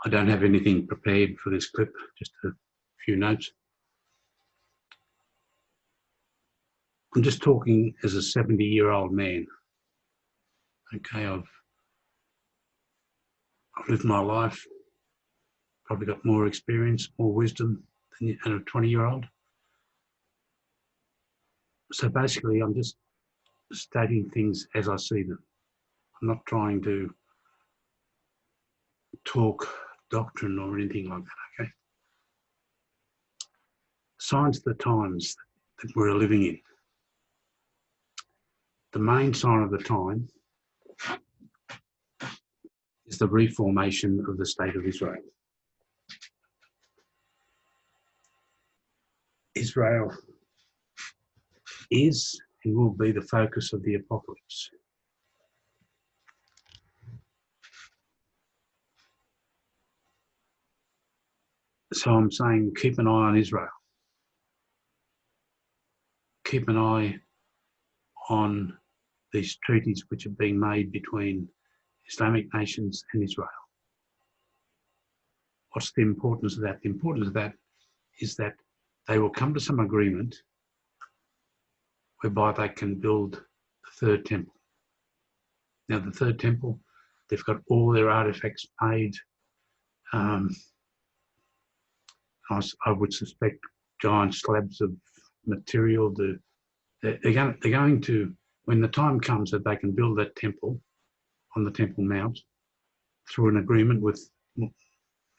I don't have anything prepared for this clip, just a few notes. I'm just talking as a 70-year-old man. Okay, I've lived my life, probably got more experience, more wisdom than a 20-year-old. So basically, I'm just stating things as I see them. I'm not trying to talk doctrine or anything like that, okay? Signs of the times that we're living in. The main sign of the time is the reformation of the State of Israel. Israel is and will be the focus of the apocalypse. So I'm saying keep an eye on Israel. Keep an eye on these treaties which are being made between Islamic nations and Israel. What's the importance of that? The importance of that is that they will come to some agreement whereby they can build the third temple. Now, the third temple, they've got all their artifacts made. I would suspect giant slabs of material. They're going to, when the time comes that they can build that temple on the Temple Mount through an agreement with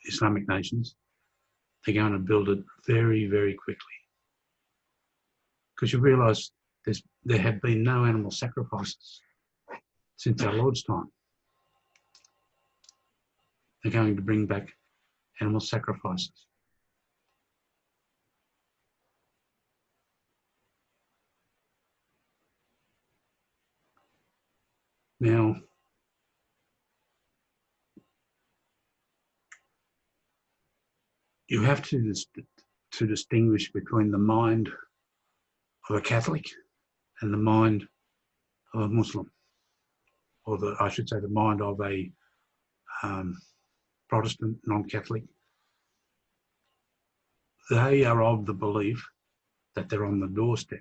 Islamic nations, they're going to build it very, very quickly. Because you realise there have been no animal sacrifices since our Lord's time. They're going to bring back animal sacrifices. Now, you have to distinguish between the mind of a Catholic and the mind of a Muslim, or I should say the mind of a Protestant non-Catholic. They are of the belief that they're on the doorstep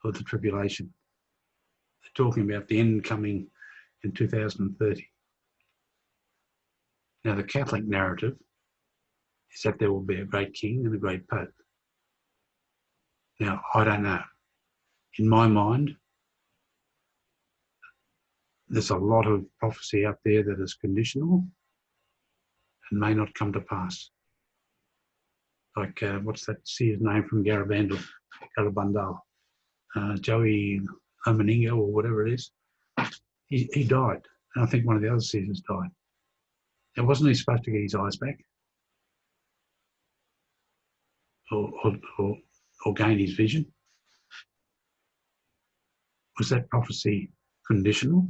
of the tribulation. They're talking about the end coming in 2030. Now, the Catholic narrative is that there will be a great king and a great pope. Now, I don't know. In my mind, there's a lot of prophecy out there that is conditional and may not come to pass. Like, what's that seer's name from Garabandal, Joey Omeningo or whatever it is. He died. And I think one of the other seers died. Now, wasn't he supposed to get his eyes back? Or gain his vision? Was that prophecy conditional?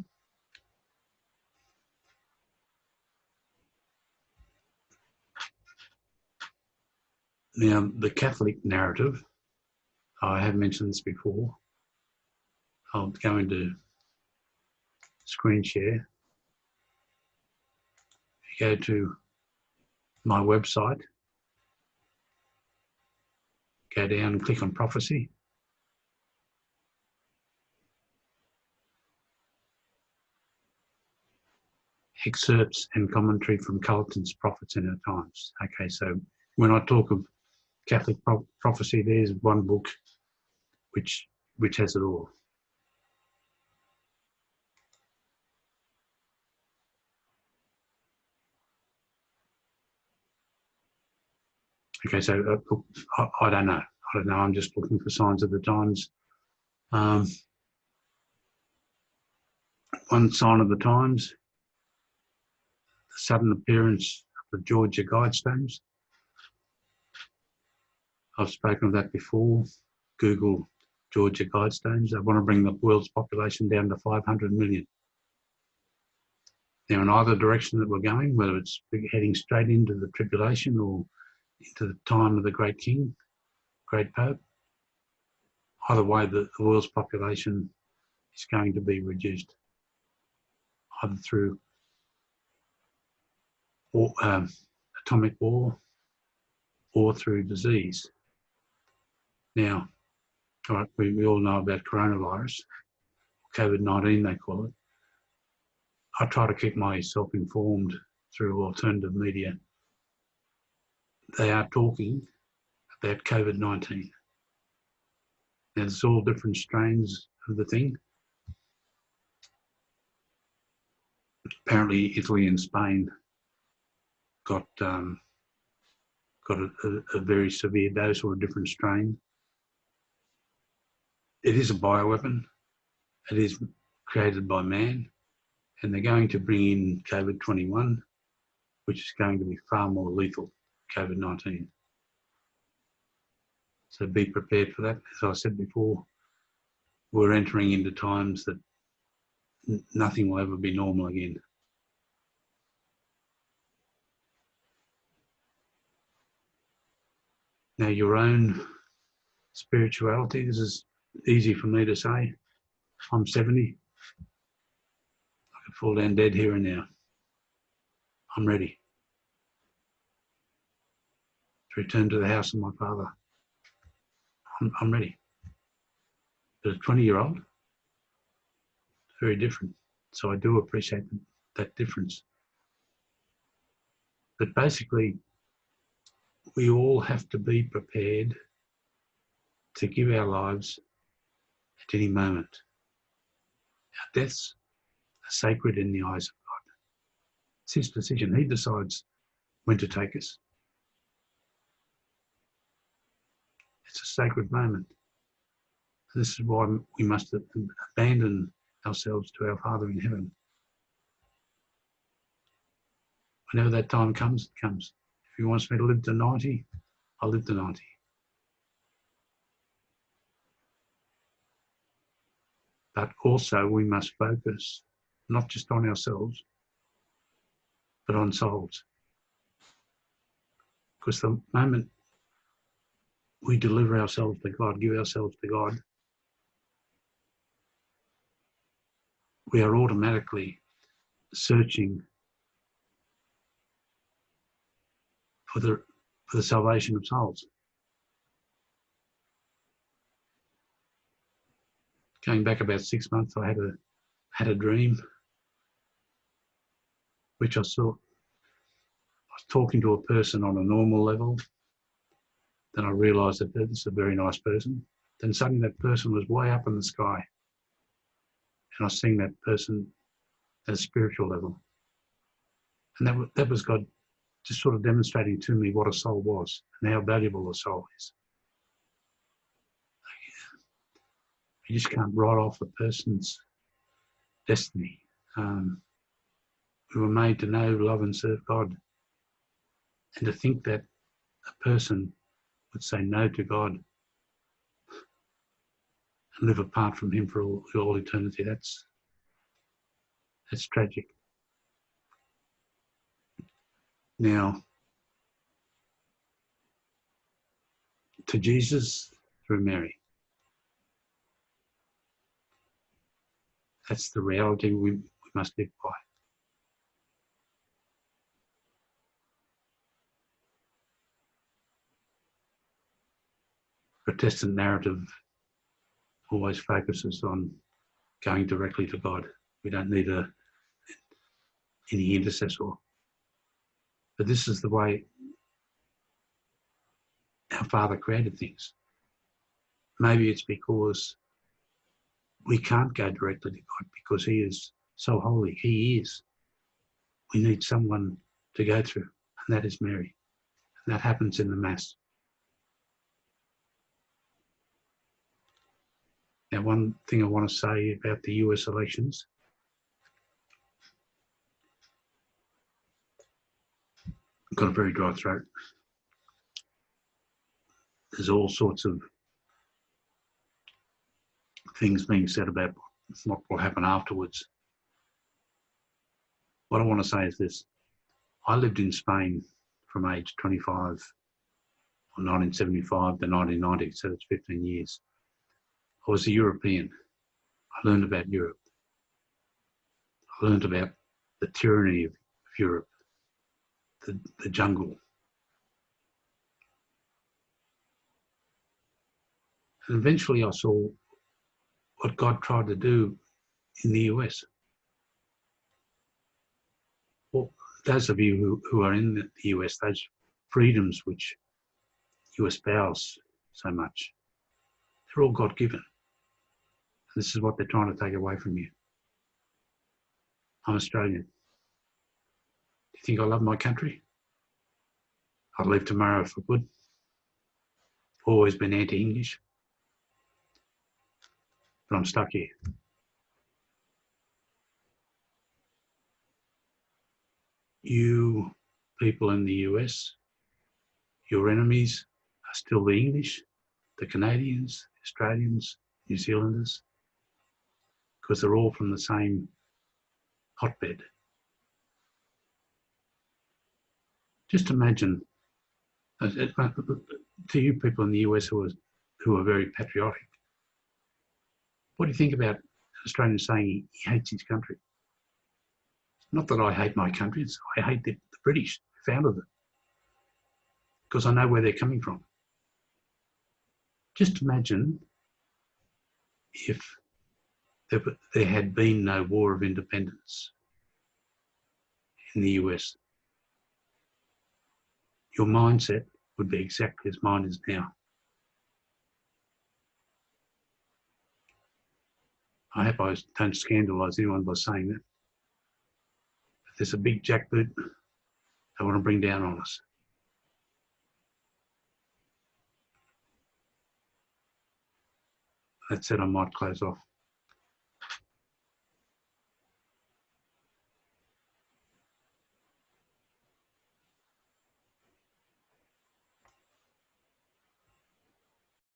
Now, the Catholic narrative, I have mentioned this before. I'll go into screen share. If you go to my website, go down and click on prophecy. Excerpts and commentary from Culleton's Prophets in Our Times. Okay, so when I talk of Catholic prophecy, there's one book which has it all. Okay, so I don't know. I'm just looking for signs of the times. One sign of the times, the sudden appearance of the Georgia Guidestones. I've spoken of that before. Google Georgia Guidestones. They want to bring the world's population down to 500 million. Now, in either direction that we're going, whether it's heading straight into the tribulation or into the time of the great king, great pope, either way, the world's population is going to be reduced, either through or atomic war or through disease. Now, we all know about coronavirus, COVID-19 they call it. I try to keep myself informed through alternative media. They are talking about COVID-19. There's all different strains of the thing. Apparently, Italy and Spain got a very severe dose or a different strain. It is a bioweapon. It is created by man, and they're going to bring in COVID-21, which is going to be far more lethal, COVID-19. So be prepared for that. As I said before, we're entering into times that nothing will ever be normal again. Now, your own spirituality, this is easy for me to say. I'm 70. I could fall down dead here and now. I'm ready to return to the house of my father. I'm ready. But a 20-year-old, very different. So I do appreciate that difference. But basically, we all have to be prepared to give our lives at any moment. Our deaths are sacred in the eyes of God. It's his decision. He decides when to take us. It's a sacred moment. This is why we must abandon ourselves to our Father in heaven. Whenever that time comes, it comes. If he wants me to live to 90, I'll live to 90. But also we must focus not just on ourselves, but on souls. Because the moment we deliver ourselves to God, give ourselves to God, we are automatically searching for the salvation of souls. Going back about 6 months, I had a dream, which I saw. I was talking to a person on a normal level. Then I realised that this is a very nice person. Then suddenly that person was way up in the sky. And I was seeing that person at a spiritual level. And that was God just sort of demonstrating to me what a soul was and how valuable a soul is. You just can't write off a person's destiny. We were made to know, love and serve God. And to think that a person would say no to God and live apart from him for all eternity, that's tragic. Now, to Jesus through Mary. That's the reality we must live by. Protestant narrative always focuses on going directly to God. We don't need any intercessor. But this is the way our Father created things. Maybe it's because we can't go directly to God because he is so holy. He is. We need someone to go through, and that is Mary. And that happens in the Mass. Now, one thing I want to say about the US elections. I've got a very dry throat. There's all sorts of things being said about what will happen afterwards. What I want to say is this. I lived in Spain from age 25, or 1975 to 1990, so that's 15 years. I was a European. I learned about Europe. I learned about the tyranny of Europe. the jungle. And eventually I saw what God tried to do in the US. Well, those of you who are in the US, those freedoms which you espouse so much, they're all God-given. This is what they're trying to take away from you. I'm Australian. Do you think I love my country? I'd leave tomorrow if I could. Always been anti-English. But I'm stuck here. You people in the US, your enemies are still the English, the Canadians, Australians, New Zealanders, because they're all from the same hotbed. Just imagine, to you people in the US who are very patriotic, what do you think about Australians saying he hates his country? Not that I hate my country, I hate the British who founded it, because I know where they're coming from. Just imagine if there had been no war of independence in the US. Your mindset would be exactly as mine is now. I hope I don't scandalise anyone by saying that. But there's a big jackboot they want to bring down on us. That said, I might close off.